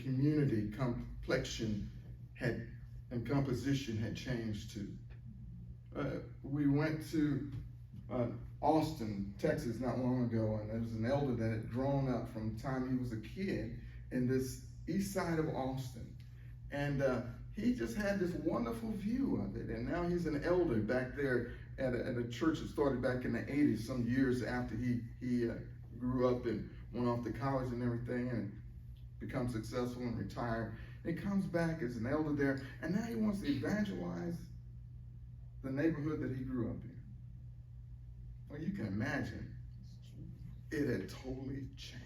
community complexion and composition had changed too. We went to Austin, Texas not long ago, and there was an elder that had grown up from the time he was a kid in this east side of Austin. And he just had this wonderful view of it. And now he's an elder back there at a church that started back in the 80s, some years after he grew up and went off to college and everything and become successful and retired. And he comes back as an elder there, and now he wants to evangelize the neighborhood that he grew up in. Well, you can imagine, it had totally changed.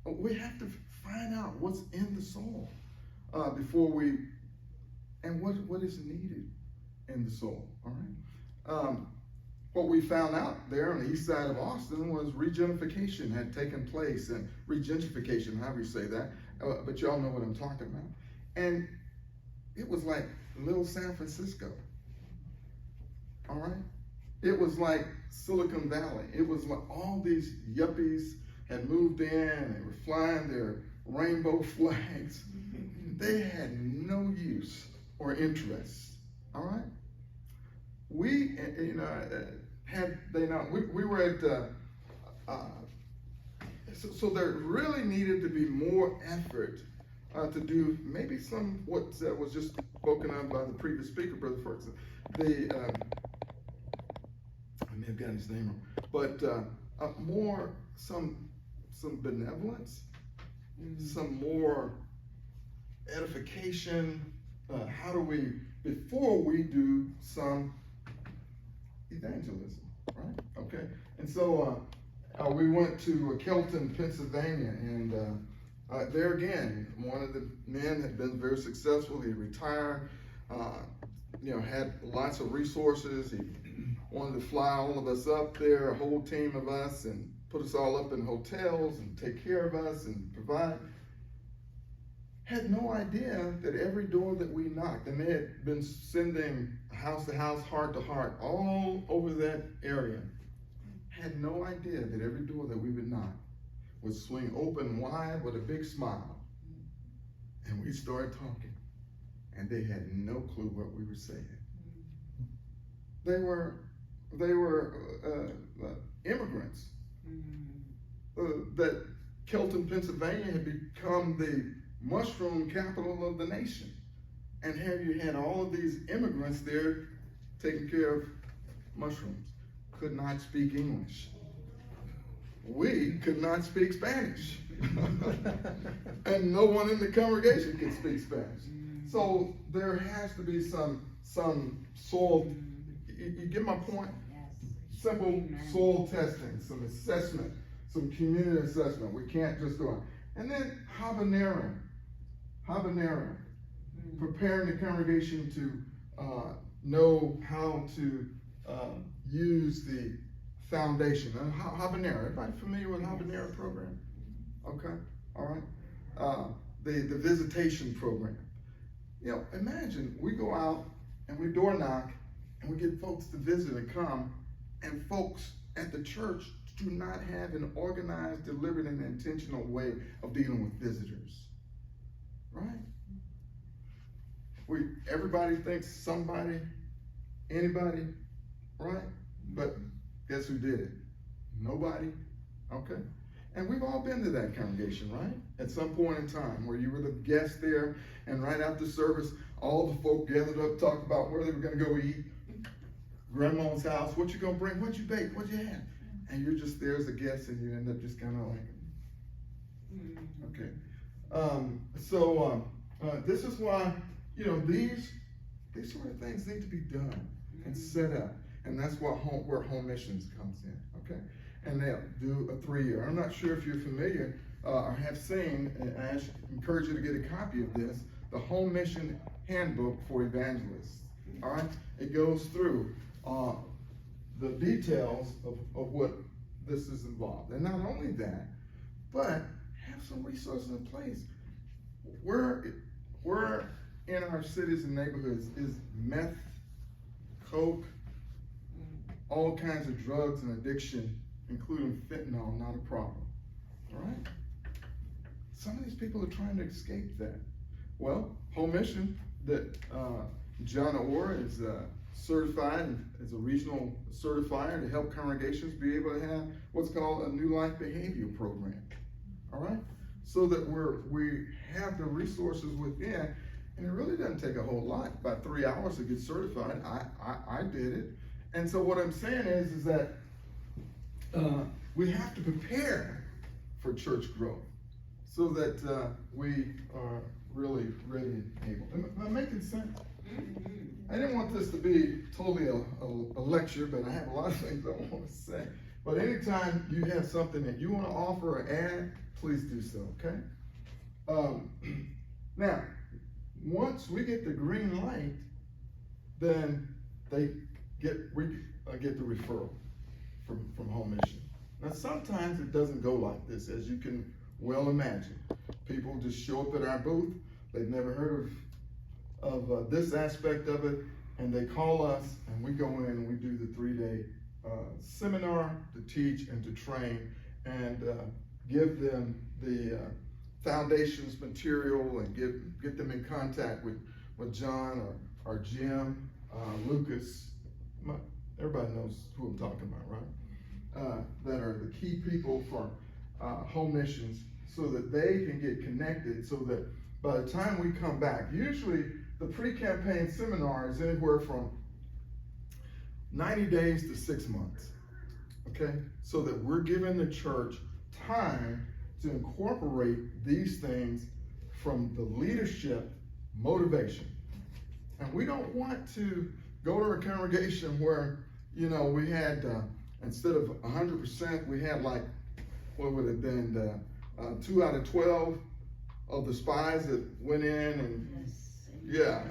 We have to find out what's in the soul before we, and what is needed in the soul, all right? What we found out there on the east side of Austin was regenification had taken place, and regentrification, however you say that, but y'all know what I'm talking about. And it was like little San Francisco, all right? It was like Silicon Valley. It was like all these yuppies had moved in and were flying their rainbow flags. They had no use or interest, all right? We, had they not, we were at, so there really needed to be more effort to do maybe some what was just spoken of by the previous speaker, Brother Ferguson. I may have gotten his name wrong, but more some benevolence, some more edification. How do we, before we do some evangelism, right? Okay, and so we went to Kelton, Pennsylvania, and there again, one of the men had been very successful. He retired, had lots of resources. He wanted to fly all of us up there, a whole team of us, and put us all up in hotels and take care of us and provide. Had no idea that every door that we knocked, and they had been sending house to house, heart to heart, all over that area, had no idea that every door that we would knock would swing open wide with a big smile. And we started talking, and they had no clue what we were saying. They were immigrants. That Kelton, Pennsylvania had become the mushroom capital of the nation. And here you had all of these immigrants there taking care of mushrooms, could not speak English. We could not speak Spanish. And no one in the congregation could speak Spanish. So there has to be some soil, you get my point? Simple soil testing, some assessment, some community assessment. We can't just go on. And then habanero, preparing the congregation to know how to use the foundation. Habanero, everybody familiar with habanero program? Okay, all right. The visitation program. Imagine we go out and we door knock and we get folks to visit and come, and folks at the church do not have an organized, deliberate, and intentional way of dealing with visitors, right? Everybody thinks somebody, anybody, right? But guess who did it? Nobody, okay? And we've all been to that congregation, right? At some point in time where you were the guest there, and right after service, all the folk gathered up, talked about where they were gonna go eat. Grandma's house, what you gonna bring? What you bake? What you have? And you're just there as a guest, and you end up just kind of like, okay. This is why, these sort of things need to be done and set up. And that's where home missions comes in, okay? And they'll do a 3-year. I'm not sure if you're familiar or have seen, and I encourage you to get a copy of this, the Home Mission Handbook for Evangelists, all right? It goes through the details of what this is involved. And not only that, but have some resources in place. Where in our cities and neighborhoods is meth, coke, all kinds of drugs and addiction, including fentanyl, not a problem, all right? some of these people are trying to escape that. Well, Home Mission, that John Orr is certified as a regional certifier to help congregations be able to have what's called a New Life Behavior Program. All right? So that we have the resources within, and it really doesn't take a whole lot, about 3 hours to get certified. I did it. And so what I'm saying is that we have to prepare for church growth so that we are really ready and able. Am I making sense? I didn't want this to be totally a lecture, but I have a lot of things I want to say. But anytime you have something that you want to offer or add, please do so, okay? Now, once we get the green light, then we get the referral from Home Mission. Now, sometimes it doesn't go like this, as you can well imagine. People just show up at our booth. They've never heard of this aspect of it, and they call us, and we go in and we do the 3-day seminar to teach and to train and give them the foundations material and get them in contact with John or Jim, Lucas. Everybody knows who I'm talking about, right? That are the key people for Home Missions, so that they can get connected, so that by the time we come back, usually the pre-campaign seminar is anywhere from 90 days to 6 months, okay? So that we're giving the church time to incorporate these things from the leadership motivation. And we don't want to go to a congregation where, you know, we had, instead of 100%, we had like, what would it have been, 2 out of 12 of the spies that went in and, yeah,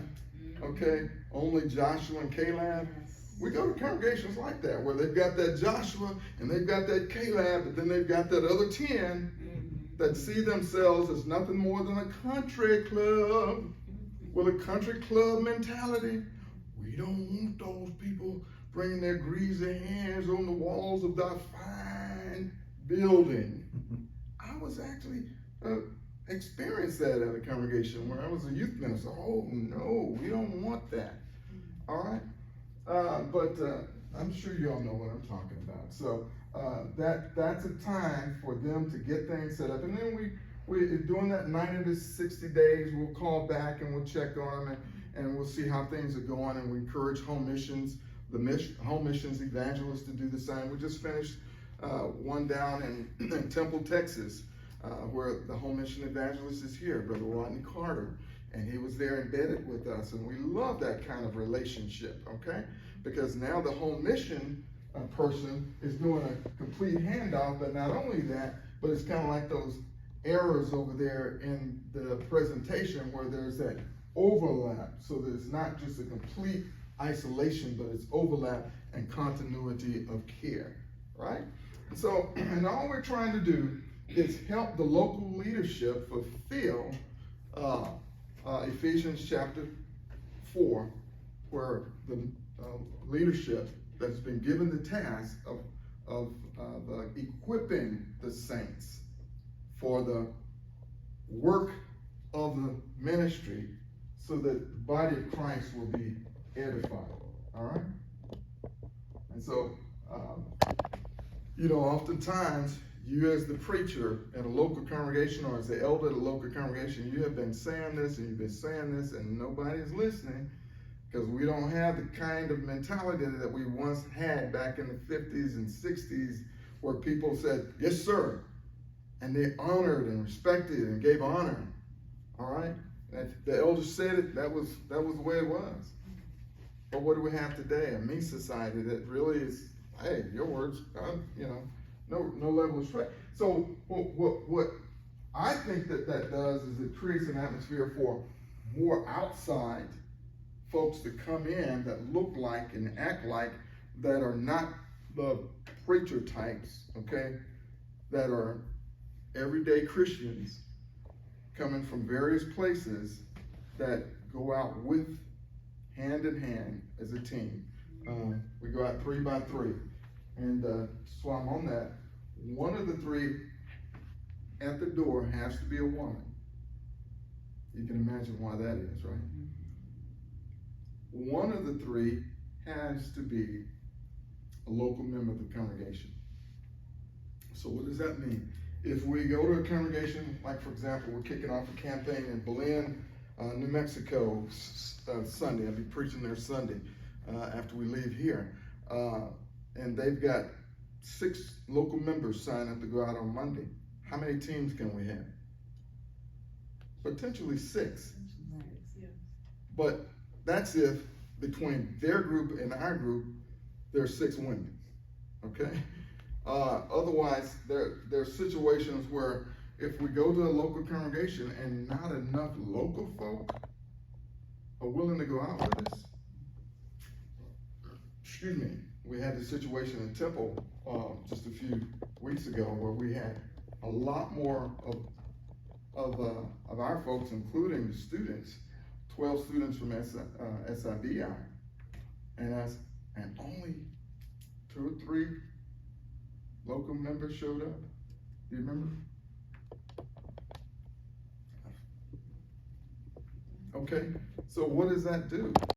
okay, only Joshua and Caleb. We go to congregations like that, where they've got that Joshua and they've got that Caleb, but then they've got that other 10 that see themselves as nothing more than a country club with a country club mentality. We don't want those people bringing their greasy hands on the walls of that fine building. I was actually experienced that at a congregation where I was a youth minister. Oh no, we don't want that. All right, but I'm sure you all know what I'm talking about. So that's a time for them to get things set up, and then we during that 90 to 60 days, we'll call back and we'll check on them, and we'll see how things are going, and we encourage Home Missions, Home Missions evangelists to do the same. We just finished one down in Temple, Texas, where the Home Mission evangelist is here, Brother Rodney Carter, and he was there embedded with us, and we love that kind of relationship, okay? Because now the Home Mission person is doing a complete handoff, but not only that, but it's kind of like those errors over there in the presentation where there's that overlap, so that it's not just a complete isolation, but it's overlap and continuity of care, right? So, and all we're trying to do is help the local leadership fulfill Ephesians chapter 4, where the leadership that's been given the task of equipping the saints for the work of the ministry, so that the body of Christ will be edified. All right? And so, you know, oftentimes, you as the preacher at a local congregation, or as the elder at a local congregation, you have been saying this and you've been saying this, and nobody is listening, because we don't have the kind of mentality that we once had back in the 50s and 60s, where people said, yes, sir, and they honored and respected and gave honor. All right? And if the elder said it, that was the way it was. But what do we have today? A me society that really is, hey, your words, you know, no level of respect. So what I think that does is it creates an atmosphere for more outside folks to come in that look like and act like, that are not the preacher types, okay, that are everyday Christians coming from various places that go out with hand in hand as a team. We go out 3 by 3. And so I'm on that. One of the 3 at the door has to be a woman. You can imagine why that is, right? One of the three has to be a local member of the congregation. So what does that mean? If we go to a congregation, like for example, we're kicking off a campaign in Belen, New Mexico, Sunday. I'll be preaching there Sunday after we leave here. And they've got 6 local members sign up to go out on Monday. How many teams can we have? Potentially 6. But that's if between their group and our group, there's 6 women, okay? Otherwise, there are situations where if we go to a local congregation and not enough local folk are willing to go out with us, excuse me, we had this situation in Temple just a few weeks ago where we had a lot more of our folks, including the students, 12 students from SIBI, and only 2 or 3 local members showed up. Do you remember? Okay, so what does that do?